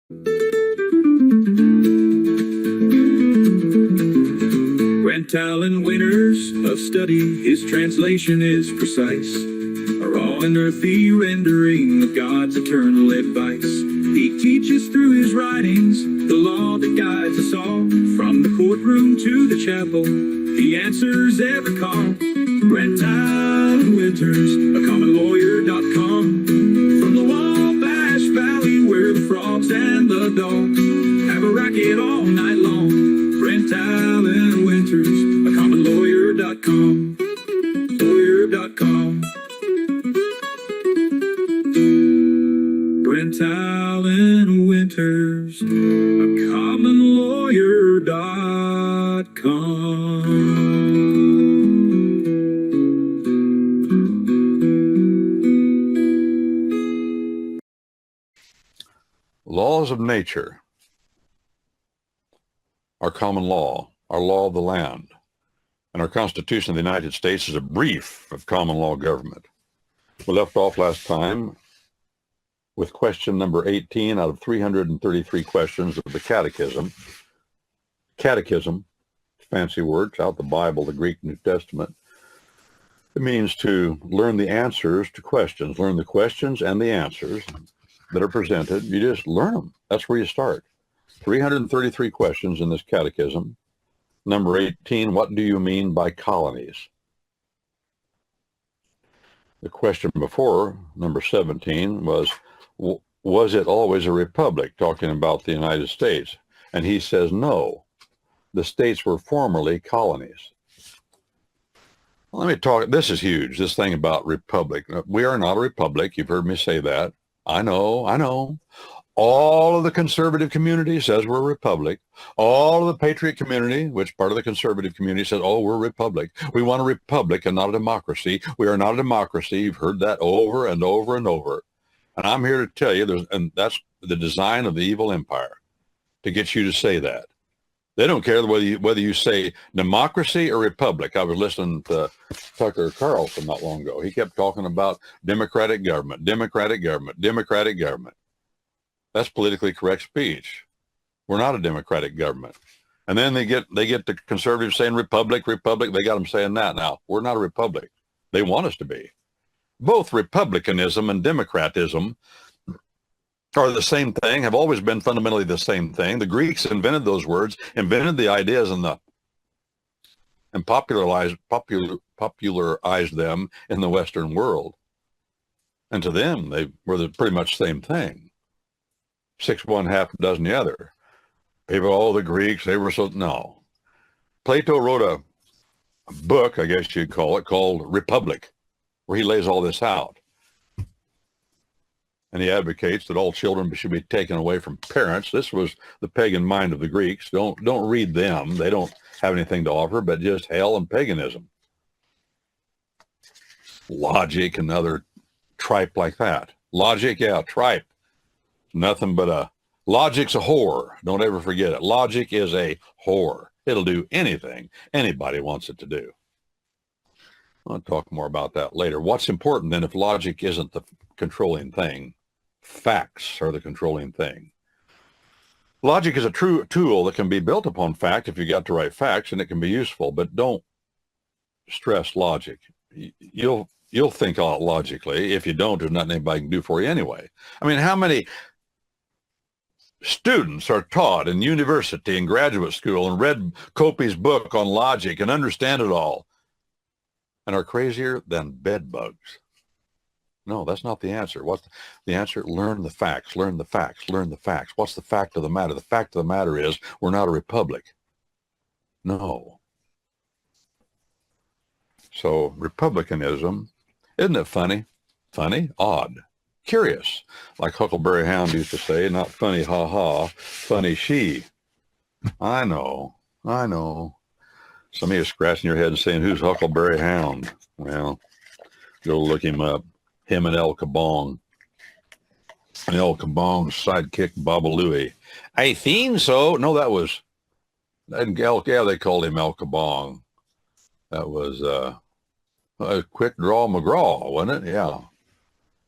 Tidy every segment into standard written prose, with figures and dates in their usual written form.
Grant Allen Winters of study, his translation is precise, a raw and earthy rendering of God's eternal advice. He teaches through his writings the law that guides us all, from the courtroom to the chapel. He answers every call. Grant Allen Winters, acommonlawyer.com. From the Wabash Valley where the frogs and the dogs have a racket all night long. Grant Allen Winters, acommonlawyer.com. Lawyer.com. Grant Allen Winters, acommonlawyer.com. Laws of nature, our common law, our law of the land, and our Constitution of the United States is a brief of common law government. We left off last time with question number 18 out of 333 questions of the Catechism. Catechism, fancy words, out the Bible, the Greek New Testament. It means to learn the answers to questions, learn the questions and the answers that are presented. You just learn them. That's where you start. 333 questions in this catechism. Number 18, what do you mean by colonies? The question before, number 17, was it always a republic, talking about the United States? And he says no. The states were formerly colonies. Let me talk, this is huge, this thing about republic. We are not a republic. You've heard me say that. I know. All of the conservative community says we're a republic. All of the patriot community, which part of the conservative community, says, oh, we're a republic. We want a republic and not a democracy. We are not a democracy. You've heard that over and over and over. And I'm here to tell you, and that's the design of the evil empire, to get you to say that. They don't care whether you say democracy or republic. I was listening to Tucker Carlson not long ago. He kept talking about democratic government, democratic government, democratic government. That's politically correct speech. We're not a democratic government. And then they get the conservatives saying republic, republic. They got them saying that now. We're not a republic. They want us to be. Both republicanism and democratism are the same thing, have always been fundamentally the same thing. The Greeks invented those words, invented the ideas and popularized them in the Western world. And to them, they were pretty much the same thing. 6 one, half a dozen the other. People, the Greeks, they were so, no. Plato wrote a book, I guess you'd call it, called Republic, where he lays all this out. And he advocates that all children should be taken away from parents. This was the pagan mind of the Greeks. Don't read them. They don't have anything to offer but just hell and paganism. Logic and other tripe like that. Logic, yeah, tripe. Nothing but logic's a whore. Don't ever forget it. Logic is a whore. It'll do anything anybody wants it to do. I'll talk more about that later. What's important then if logic isn't the controlling thing? Facts are the controlling thing. Logic is a true tool that can be built upon fact if you got the right facts, and it can be useful, but don't stress logic. You'll think out logically. If you don't, there's nothing anybody can do for you anyway. I mean, how many students are taught in university and graduate school and read Copey's book on logic and understand it all and are crazier than bed bugs? No, that's not the answer. What's the answer? Learn the facts, learn the facts, learn the facts. What's the fact of the matter? The fact of the matter is we're not a republic. No. So republicanism, isn't it funny? Funny? Odd. Curious. Like Huckleberry Hound used to say, not funny, ha ha, funny she. I know. Some of you are scratching your head and saying, who's Huckleberry Hound? Well, go look him up. Him and El Kabong. And El Kabong's sidekick, Baba Louie. I think so. No, that was, they called him El Kabong. That was Quick Draw McGraw, wasn't it? Yeah.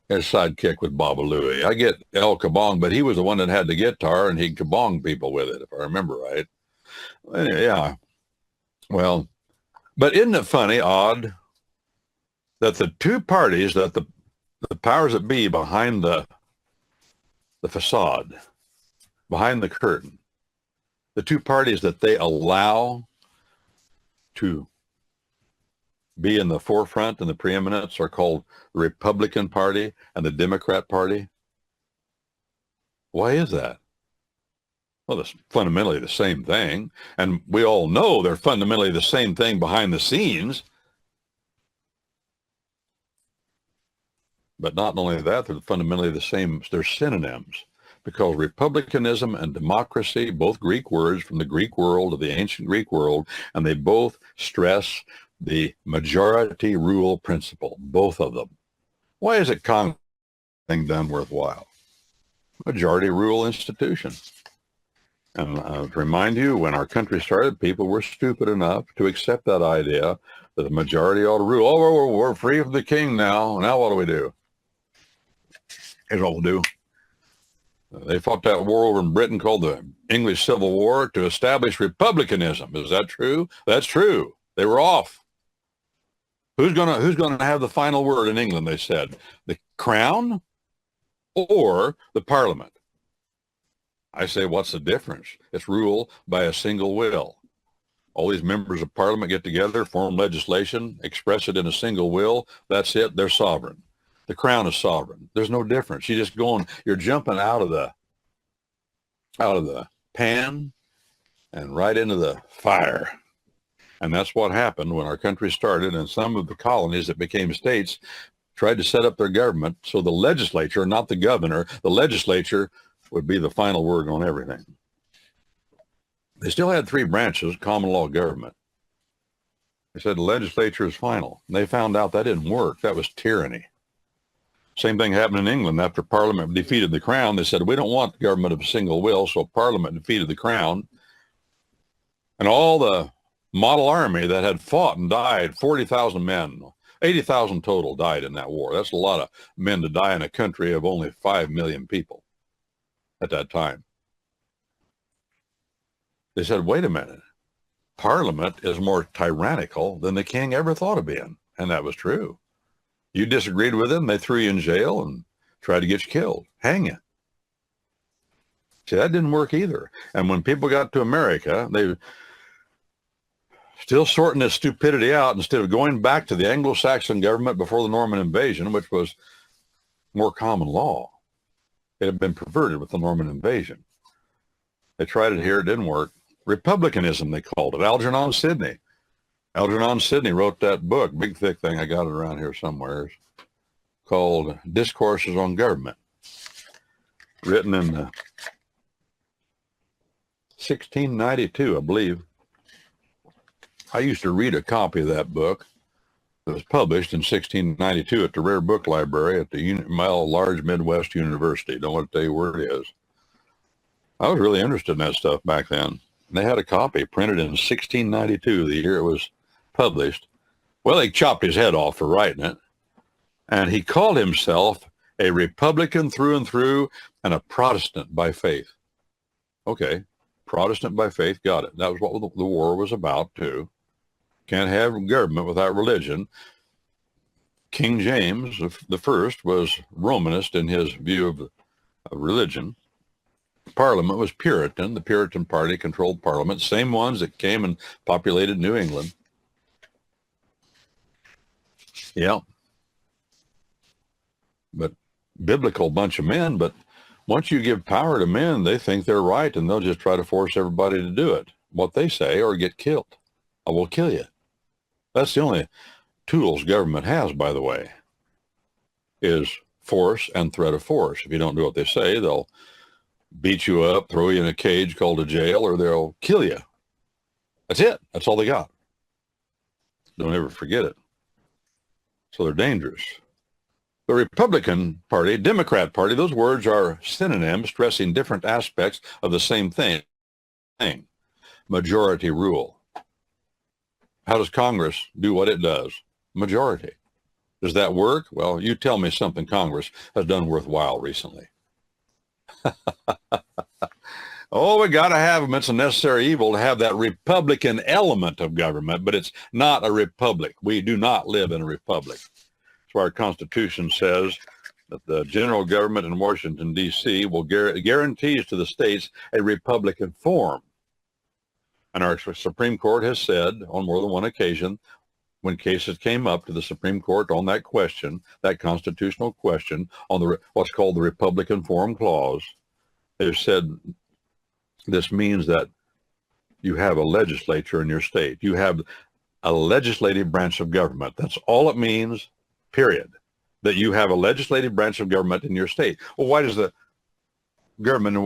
His sidekick with Baba Louie. I get El Kabong, but he was the one that had the guitar and he kabonged people with it, if I remember right. Anyway, yeah. Well, but isn't it funny, odd, that the two parties, that the powers that be behind the facade, behind the curtain, the two parties that they allow to be in the forefront and the preeminence are called the Republican Party and the Democrat Party. Why is that? Well, it's fundamentally the same thing. And we all know they're fundamentally the same thing behind the scenes. But not only that, they're fundamentally the same. They're synonyms, because republicanism and democracy, both Greek words from the Greek world, of the ancient Greek world, and they both stress the majority rule principle, both of them. Why is it Congress thing done worthwhile? Majority rule institution. And to remind you, when our country started, people were stupid enough to accept that idea that the majority ought to rule. Oh, we're free from the king now. Now what do we do? Here's what we'll do. They fought that war over in Britain called the English Civil War to establish republicanism. Is that true? That's true. They were off. Who's gonna have the final word in England, they said? The crown or the parliament? I say, what's the difference? It's rule by a single will. All these members of parliament get together, form legislation, express it in a single will. That's it. They're sovereign. The crown is sovereign. There's no difference. You're jumping out of the pan and right into the fire. And that's what happened when our country started, and some of the colonies that became states tried to set up their government so the legislature, not the governor, the legislature would be the final word on everything. They still had three branches, common law government. They said the legislature is final. And they found out that didn't work. That was tyranny. Same thing happened in England. After Parliament defeated the Crown, they said, we don't want the government of a single will, so Parliament defeated the Crown. And all the model army that had fought and died, 40,000 men, 80,000 total died in that war. That's a lot of men to die in a country of only 5 million people at that time. They said, wait a minute, Parliament is more tyrannical than the king ever thought of being. And that was true. You disagreed with them, they threw you in jail and tried to get you killed, hang you. See, that didn't work either. And when people got to America, they still sorting this stupidity out. Instead of going back to the Anglo-Saxon government before the Norman invasion, which was more common law. It had been perverted with the Norman invasion. They tried it here, it didn't work. Republicanism, they called it. Algernon Sidney. Algernon Sidney wrote that book, big thick thing, I got it around here somewhere, called Discourses on Government, written in 1692, I believe. I used to read a copy of that book that was published in 1692 at the Rare Book Library at the large Midwest University. Don't want to tell you where it is. I was really interested in that stuff back then. They had a copy printed in 1692, the year it was published. Well, they chopped his head off for writing it. And he called himself a Republican through and through and a Protestant by faith. Okay, Protestant by faith, got it. That was what the war was about, too. Can't have government without religion. King James the First was Romanist in his view of religion. Parliament was Puritan. The Puritan Party controlled Parliament, same ones that came and populated New England. Yeah. But biblical bunch of men, but once you give power to men, they think they're right, and they'll just try to force everybody to do it, what they say, or get killed. I will kill you. That's the only tools government has, by the way, is force and threat of force. If you don't do what they say, they'll beat you up, throw you in a cage called a jail, or they'll kill you. That's it. That's all they got. Don't ever forget it. So they're dangerous. The Republican Party, Democrat Party, those words are synonyms stressing different aspects of the same thing. Majority rule. How does Congress do what it does? Majority. Does that work? Well, you tell me something Congress has done worthwhile recently. Oh, we got to have them. It's a necessary evil to have that Republican element of government, but it's not a republic. We do not live in a republic. That's why our Constitution says that the general government in Washington, D.C. will guarantees to the states a Republican form. And our Supreme Court has said on more than one occasion, when cases came up to the Supreme Court on that question, that constitutional question on the what's called the Republican Form Clause, they've said this means that you have a legislature in your state. You have a legislative branch of government. That's all it means, period. That you have a legislative branch of government in your state. Well, why does the government,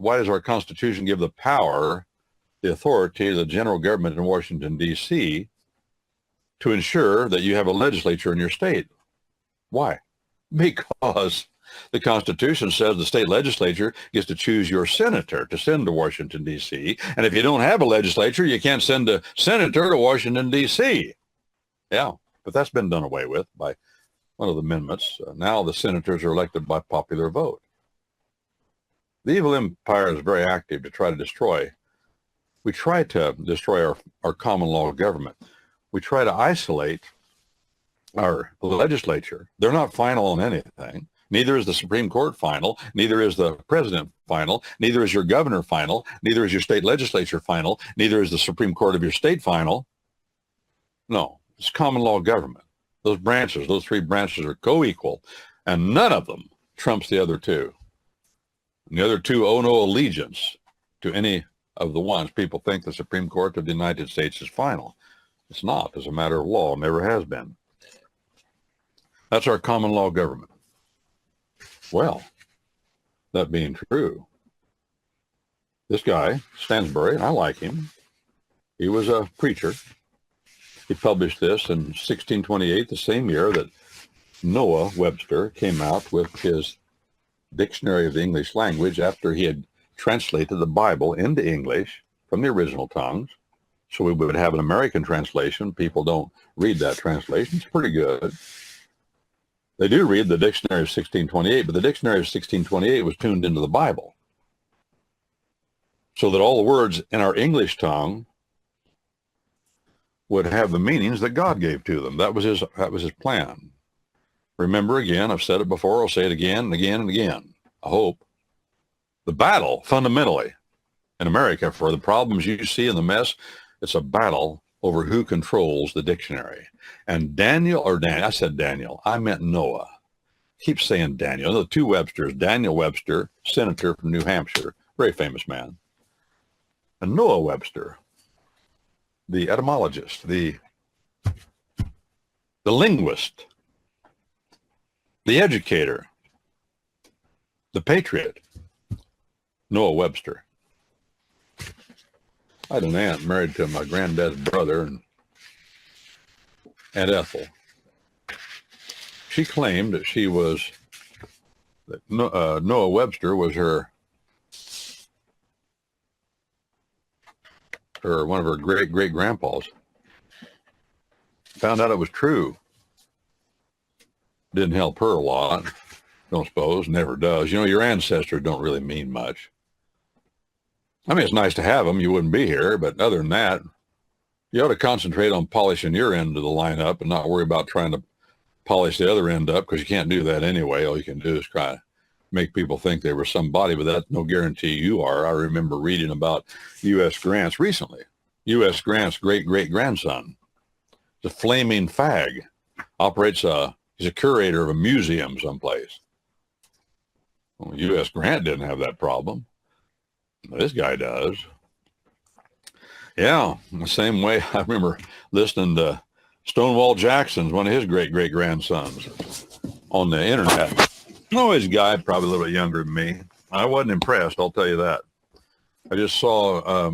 why does our Constitution give the power, the authority of the general government in Washington, D.C. to ensure that you have a legislature in your state? Why? Because the Constitution says the state legislature gets to choose your senator to send to Washington, D.C. And if you don't have a legislature, you can't send a senator to Washington, D.C. Yeah, but that's been done away with by one of the amendments. Now the senators are elected by popular vote. The evil empire is very active to try to destroy. We try to destroy our common law government. We try to isolate our legislature. They're not final on anything. Neither is the Supreme Court final. Neither is the president final. Neither is your governor final. Neither is your state legislature final. Neither is the Supreme Court of your state final. No, it's common law government. Those branches, those three branches are co-equal, and none of them trumps the other two. And the other two owe no allegiance to any of the ones. People think the Supreme Court of the United States is final. It's not. It's a matter of law. Never has been. That's our common law government. Well, that being true, this guy, Stansbury, and I like him, he was a preacher. He published this in 1628, the same year that Noah Webster came out with his Dictionary of the English Language after he had translated the Bible into English from the original tongues. So we would have an American translation. People don't read that translation. It's pretty good. They do read the Dictionary of 1628, but the Dictionary of 1628 was tuned into the Bible, so that all the words in our English tongue would have the meanings that God gave to them. That was his plan. Remember, again, I've said it before, I'll say it again and again and again. I hope. The battle, fundamentally, in America, for the problems you see in the mess, it's a battle over who controls the dictionary. And I said Daniel, I meant Noah. Keep saying Daniel. The two Websters, Daniel Webster, senator from New Hampshire, very famous man, and Noah Webster, the etymologist, the linguist, the educator, the patriot, Noah Webster. I had an aunt married to my granddad's brother, and Aunt Ethel. She claimed that Noah Webster was one of her great grandpas. Found out it was true. Didn't help her a lot, don't suppose, never does. You know, your ancestors don't really mean much. I mean, it's nice to have them. You wouldn't be here, but other than that, you ought to concentrate on polishing your end of the lineup and not worry about trying to polish the other end up, because you can't do that anyway. All you can do is try to make people think they were somebody, but that's no guarantee you are. I remember reading about U.S. Grant's recently. U.S. Grant's great-great-grandson, the flaming fag, he's a curator of a museum someplace. Well, U.S. Grant didn't have that problem. This guy does. Yeah, the same way I remember listening to Stonewall Jackson's, one of his great-great-grandsons, on the internet. Oh, his guy, probably a little bit younger than me. I wasn't impressed, I'll tell you that. I just saw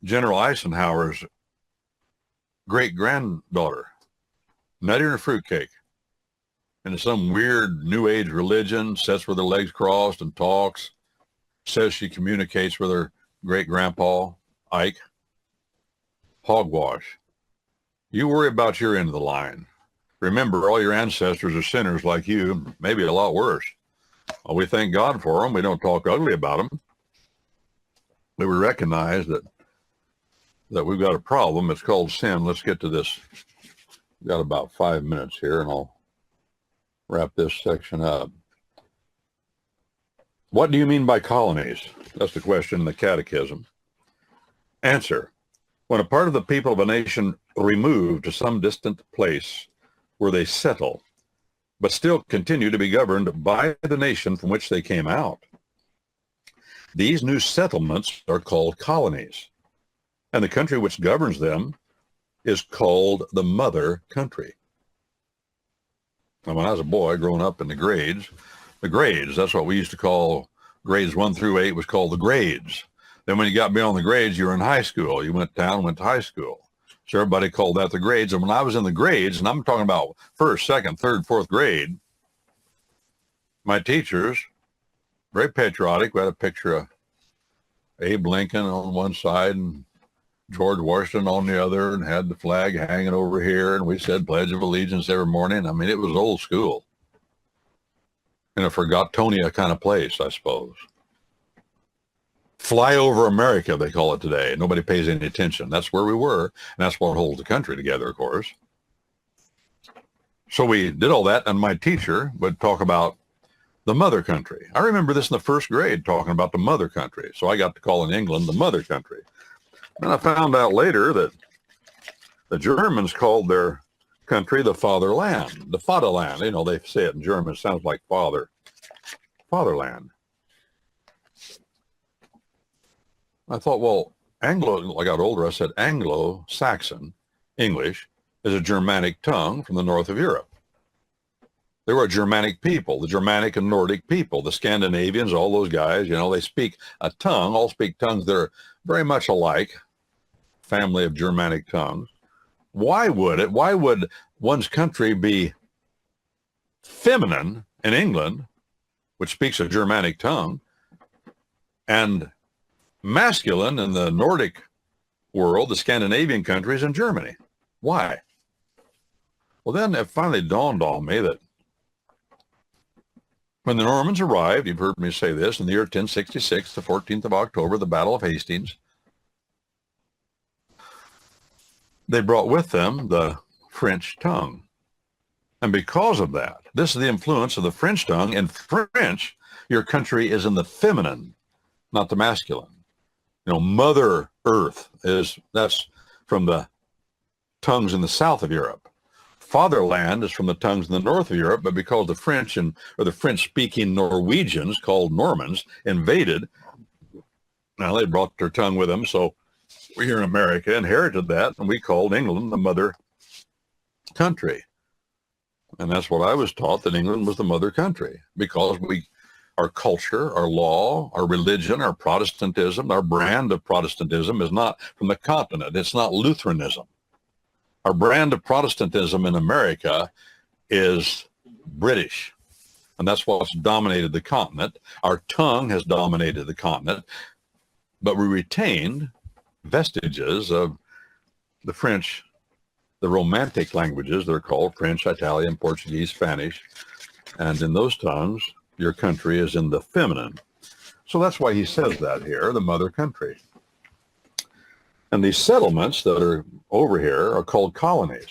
General Eisenhower's great-granddaughter, nuttier than a fruitcake, into some weird New Age religion, sits with her legs crossed and talks, says she communicates with her great-grandpa, Ike. Hogwash. You worry about your end of the line. Remember, all your ancestors are sinners like you, maybe a lot worse. Well, we thank God for them. We don't talk ugly about them. But we recognize that we've got a problem. It's called sin. Let's get to this. We've got about 5 minutes here, and I'll wrap this section up. What do you mean by colonies? That's the question in the Catechism. Answer. When a part of the people of a nation remove to some distant place where they settle, but still continue to be governed by the nation from which they came out. These new settlements are called colonies, and the country which governs them is called the mother country. Now, when I was a boy growing up in the grades, that's what we used to call grades 1 through 8 was called the grades. Then when you got beyond the grades, you were in high school. You went down, went to high school. So everybody called that the grades. And when I was in the grades, and I'm talking about first, second, third, fourth grade, my teachers, very patriotic. We had a picture of Abe Lincoln on one side and George Washington on the other, and had the flag hanging over here. And we said Pledge of Allegiance every morning. I mean, it was old school. In a Forgotonia kind of place, I suppose. Fly over America, they call it today. Nobody pays any attention. That's where we were, and that's what holds the country together, of course. So we did all that, and my teacher would talk about the mother country. I remember this in the first grade, talking about the mother country. So I got to call in England the mother country. And I found out later that the Germans called their country the fatherland, the Vaterland. You know, they say it in German. It sounds like father. Fatherland. I thought, well, Anglo, I got older, I said Anglo-Saxon English is a Germanic tongue from the north of Europe. They were a Germanic people, the Germanic and Nordic people, the Scandinavians, all those guys, you know, they speak a tongue, all speak tongues that are very much alike, family of Germanic tongues. Why would one's country be feminine in England, which speaks a Germanic tongue, and masculine in the Nordic world, the Scandinavian countries, and Germany? Why? Well, then it finally dawned on me that when the Normans arrived, you've heard me say this, in the year 1066, the 14th of October, the Battle of Hastings, they brought with them the French tongue. And because of that, this is the influence of the French tongue. In French, your country is in the feminine, not the masculine. You know, Mother Earth that's from the tongues in the south of Europe. Fatherland is from the tongues in the north of Europe, but because the French or the French-speaking Norwegians, called Normans, invaded, now they brought their tongue with them, so we here in America inherited that, and we called England the mother country. And that's what I was taught, that England was the mother country, because our culture, our law, our religion, our Protestantism, our brand of Protestantism is not from the continent. It's not Lutheranism. Our brand of Protestantism in America is British, and that's what's dominated the continent. Our tongue has dominated the continent, but we retained vestiges of the French, the Romantic languages that are called French, Italian, Portuguese, Spanish, and in those tongues, your country is in the feminine. So that's why he says that here, the mother country. And these settlements that are over here are called colonies.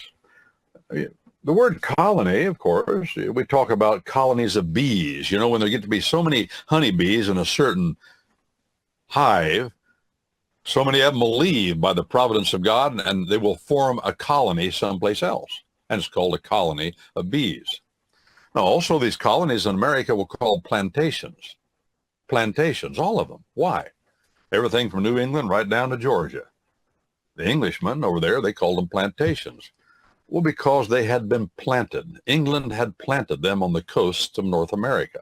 The word colony, of course, we talk about colonies of bees. You know, when there get to be so many honeybees in a certain hive, so many of them will leave by the providence of God, and they will form a colony someplace else. And it's called a colony of bees. Now, also these colonies in America were called plantations. Plantations, all of them. Why? Everything from New England right down to Georgia. The Englishmen over there, they called them plantations. Well, because they had been planted. England had planted them on the coasts of North America,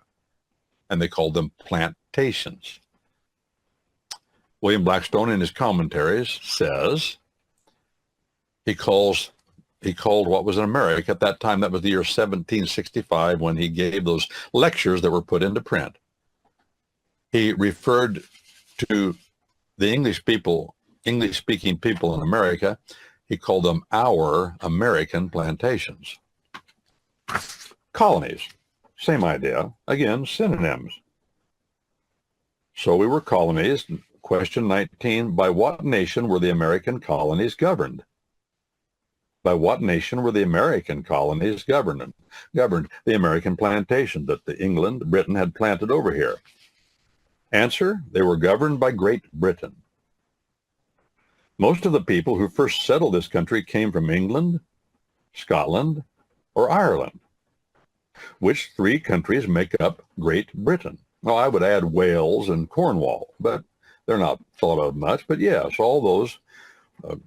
and they called them plantations. William Blackstone in his commentaries says he called what was in America at that time, that was the year 1765, when he gave those lectures that were put into print. He referred to the English-speaking people in America. He called them our American plantations. Colonies, same idea. Again, synonyms. So we were colonies. Question 19, by what nation were the American colonies governed? By what nation were the American colonies governed? The American plantation that Britain had planted over here. Answer, they were governed by Great Britain. Most of the people who first settled this country came from England, Scotland, or Ireland. Which three countries make up Great Britain? Well, I would add Wales and Cornwall, but they're not thought of much. But yes, all those,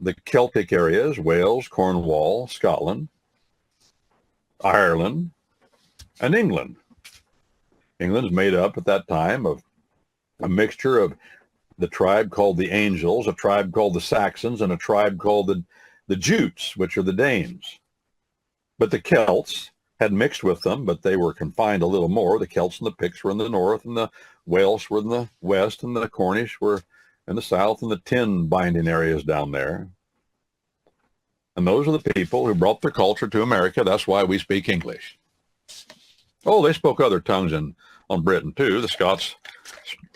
the Celtic areas, Wales, Cornwall, Scotland, Ireland, and England. England's made up at that time of a mixture of the tribe called the Angels, a tribe called the Saxons, and a tribe called the Jutes, which are the Danes. But the Celts had mixed with them, but they were confined a little more. The Celts and the Picts were in the north, and the Welsh were in the west, and the Cornish were in the south, and the tin binding areas down there. And those are the people who brought their culture to America. That's why we speak English. Oh, they spoke other tongues on Britain too. The Scots,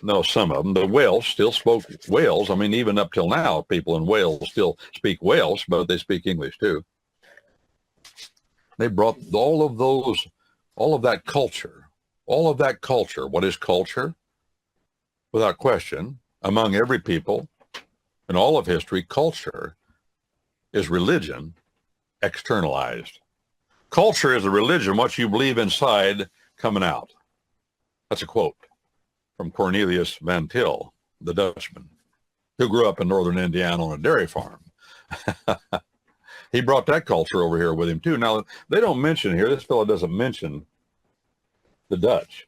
no, some of them. The Welsh still spoke Wales. I mean, even up till now, people in Wales still speak Welsh, but they speak English too. They brought all of that culture. What is culture? Without question, among every people in all of history, culture is religion externalized. Culture is a religion, what you believe inside coming out. That's a quote from Cornelius Van Til, the Dutchman, who grew up in northern Indiana on a dairy farm. He brought that culture over here with him too. Now, they don't mention here, this fellow doesn't mention the Dutch.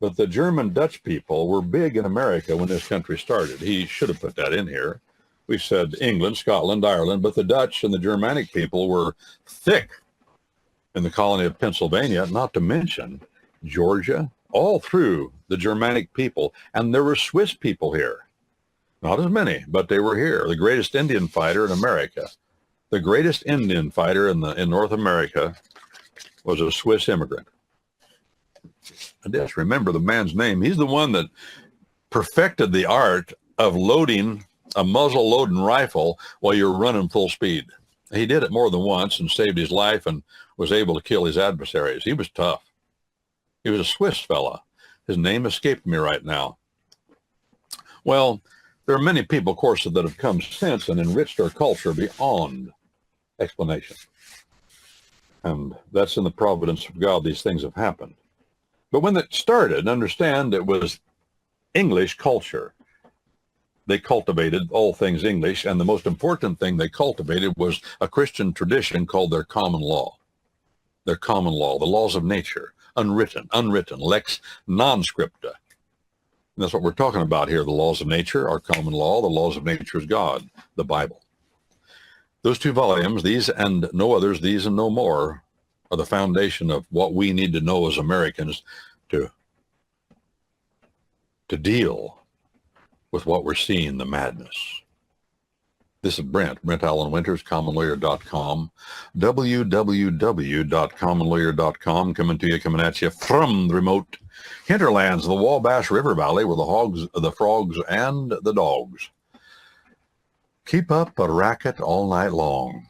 But the German Dutch people were big in America when this country started. He should have put that in here. We said England, Scotland, Ireland, but the Dutch and the Germanic people were thick in the colony of Pennsylvania, not to mention Georgia, all through the Germanic people. And there were Swiss people here. Not as many, but they were here. The greatest Indian fighter in America. The greatest Indian fighter in North America was a Swiss immigrant. I just remember the man's name. He's the one that perfected the art of loading a muzzle-loading rifle while you're running full speed. He did it more than once and saved his life and was able to kill his adversaries. He was tough. He was a Swiss fella. His name escaped me right now. Well, there are many people, of course, that have come since and enriched our culture beyond explanation. And that's in the providence of God, these things have happened. But when it started, understand it was English culture. They cultivated all things English, and the most important thing they cultivated was a Christian tradition called their common law. Their common law, the laws of nature, unwritten, lex non scripta. And that's what we're talking about here, the laws of nature, our common law. The laws of nature is God, the Bible. Those two volumes, these and no others, these and no more, are the foundation of what we need to know as Americans to deal with what we're seeing, the madness. This is Brent Allen Winters, commonlawyer.com, www.commonlawyer.com, coming at you from the remote hinterlands of the Wabash River Valley with the hogs, the frogs, and the dogs. Keep up a racket all night long.